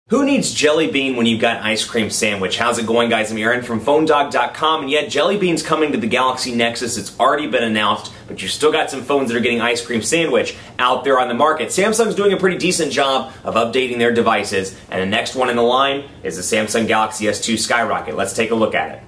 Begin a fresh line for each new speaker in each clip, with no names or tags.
Who needs Jelly Bean when you've got ice cream sandwich? How's it going, guys? I'm Aaron from PhoneDog.com, and yet Jelly Bean's coming to the Galaxy Nexus. It's already been announced, but you've still got some phones that are getting ice cream sandwich out there on the market. Samsung's doing a pretty decent job of updating their devices, and the next one in the line is the Samsung Galaxy S2 Skyrocket. Let's take a look at it.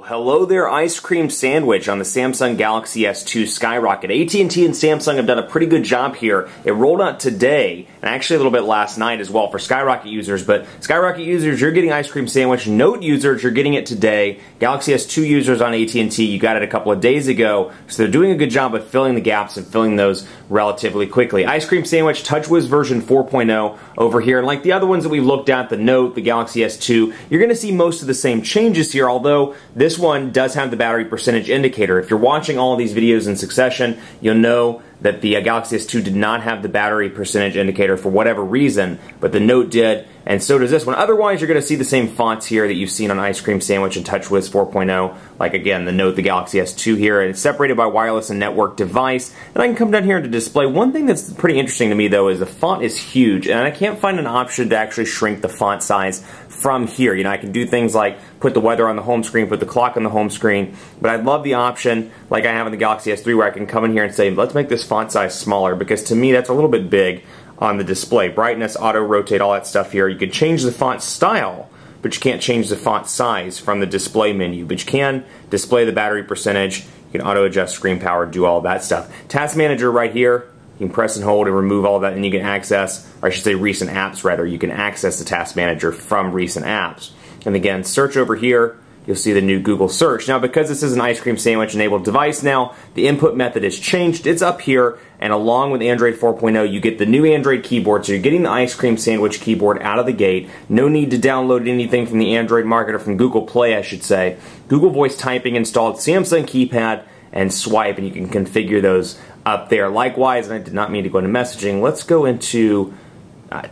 Hello there, ice cream sandwich on the Samsung Galaxy S2 Skyrocket. AT&T and Samsung have done a pretty good job here. It rolled out today, and actually a little bit last night as well for Skyrocket users, but Skyrocket users, you're getting ice cream sandwich. Note users, you're getting it today. Galaxy S2 users on AT&T, you got it a couple of days ago, so they're doing a good job of filling the gaps and filling those relatively quickly. Ice cream sandwich, TouchWiz version 4.0 over here, and like the other ones that we've looked at, the Note, the Galaxy S2, you're going to see most of the same changes here, although this one does have the battery percentage indicator. If you're watching all of these videos in succession, you'll know that the Galaxy S2 did not have the battery percentage indicator for whatever reason, but the Note did, and so does this one. Otherwise, you're going to see the same fonts here that you've seen on Ice Cream Sandwich and TouchWiz 4.0, like again, the Note, the Galaxy S2 here, and it's separated by wireless and network device. And I can come down here to display. One thing that's pretty interesting to me, though, is the font is huge, and I can't find an option to actually shrink the font size from here. You know, I can do things like put the weather on the home screen, put the clock on the home screen, but I love the option, like I have in the Galaxy S3, where I can come in here and say, let's make this font size smaller, because to me that's a little bit big on the display. Brightness, auto rotate, all that stuff here. You can change the font style, but you can't change the font size from the display menu, but you can display the battery percentage, you can auto adjust screen power, do all that stuff. Task Manager right here, you can press and hold and remove all that, and you can access, or I should say recent apps rather, you can access the Task Manager from recent apps. And again, search over here, you'll see the new Google search. Now, because this is an ice cream sandwich enabled device now, the input method has changed. It's up here, and along with Android 4.0, you get the new Android keyboard, so you're getting the ice cream sandwich keyboard out of the gate. No need to download anything from the Android market, or from Google Play, I should say. Google Voice Typing installed, Samsung keypad, and swipe, and you can configure those up there. Likewise, and I did not mean to go into messaging, let's go into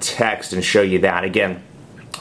text and show you that. Again,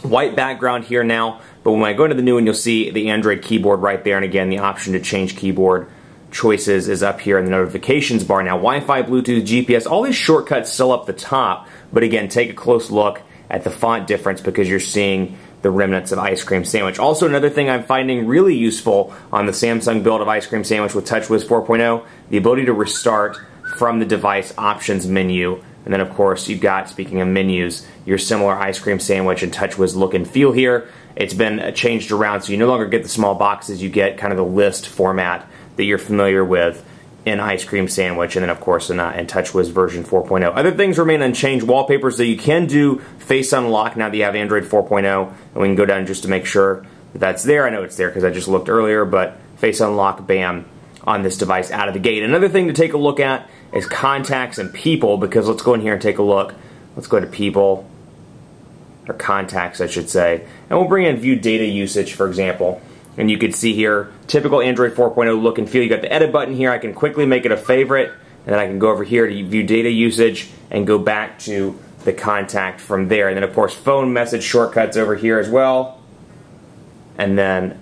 white background here now, but when I go into the new one, you'll see the Android keyboard right there, and again, the option to change keyboard choices is up here in the notifications bar. Now, Wi-Fi, Bluetooth, GPS, all these shortcuts still up the top, but again, take a close look at the font difference because you're seeing the remnants of Ice Cream Sandwich. Also, another thing I'm finding really useful on the Samsung build of Ice Cream Sandwich with TouchWiz 4.0, the ability to restart from the device options menu. And then, of course, you've got, speaking of menus, your similar Ice Cream Sandwich and TouchWiz look and feel here. It's been changed around, so you no longer get the small boxes. You get kind of the list format that you're familiar with in Ice Cream Sandwich, and then, of course, in TouchWiz version 4.0. Other things remain unchanged. Wallpapers, so you can do Face Unlock now that you have Android 4.0, and we can go down just to make sure that that's there. I know it's there because I just looked earlier, but Face Unlock, bam, on this device out of the gate. Another thing to take a look at is contacts and people, because let's go in here and take a look. Let's go to people, or contacts, I should say, and we'll bring in view data usage, for example. And you can see here, typical Android 4.0 look and feel. You got the edit button here. I can quickly make it a favorite, and then I can go over here to view data usage and go back to the contact from there. And then, of course, phone message shortcuts over here as well. And then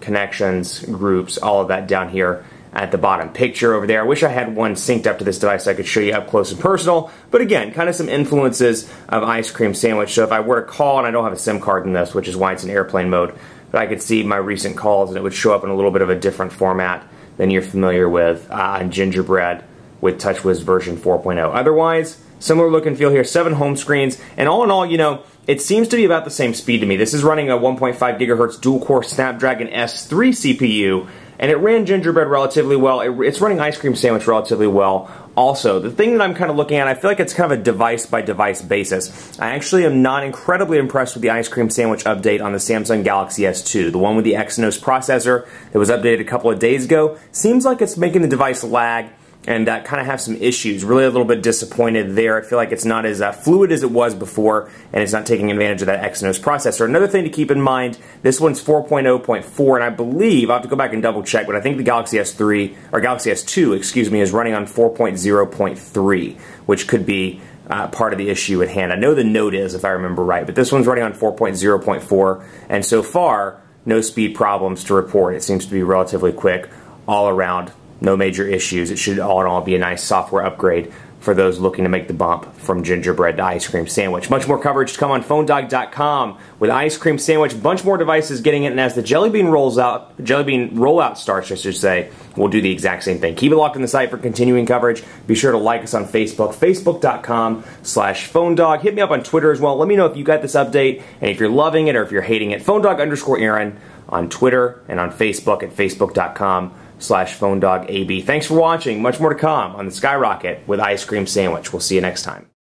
connections, groups, all of that down here at the bottom. Picture over there. I wish I had one synced up to this device so I could show you up close and personal. But again, kind of some influences of Ice Cream Sandwich. So if I were to call, and I don't have a SIM card in this, which is why it's in airplane mode, but I could see my recent calls, and it would show up in a little bit of a different format than you're familiar with on Gingerbread with TouchWiz version 4.0. Otherwise, similar look and feel here, 7 home screens, and all in all, you know, it seems to be about the same speed to me. This is running a 1.5 gigahertz dual-core Snapdragon S3 CPU, and it ran Gingerbread relatively well. It's running Ice Cream Sandwich relatively well. Also, the thing that I'm kind of looking at, I feel like it's kind of a device-by-device basis. I actually am not incredibly impressed with the Ice Cream Sandwich update on the Samsung Galaxy S2. The one with the Exynos processor that was updated a couple of days ago seems like it's making the device lag and kind of have some issues. Really a little bit disappointed there. I feel like it's not as fluid as it was before, and it's not taking advantage of that Exynos processor. Another thing to keep in mind, this one's 4.0.4, and I believe, I'll have to go back and double check, but I think the Galaxy S3, or Galaxy S2, excuse me, is running on 4.0.3, which could be part of the issue at hand. I know the Note is, if I remember right, but this one's running on 4.0.4, and so far, no speed problems to report. It seems to be relatively quick all around. No major issues. It should all in all be a nice software upgrade for those looking to make the bump from gingerbread to ice cream sandwich. Much more coverage to come on PhoneDog.com with ice cream sandwich. A bunch more devices getting it, and as the Jelly Bean rollout starts, I should say, we'll do the exact same thing. Keep it locked on the site for continuing coverage. Be sure to like us on Facebook, Facebook.com/PhoneDog. Hit me up on Twitter as well. Let me know if you got this update and if you're loving it or if you're hating it. PhoneDog_Aaron on Twitter and on Facebook at Facebook.com/PhoneDogAB. Thanks for watching. Much more to come on the Skyrocket with ice cream sandwich. We'll see you next time.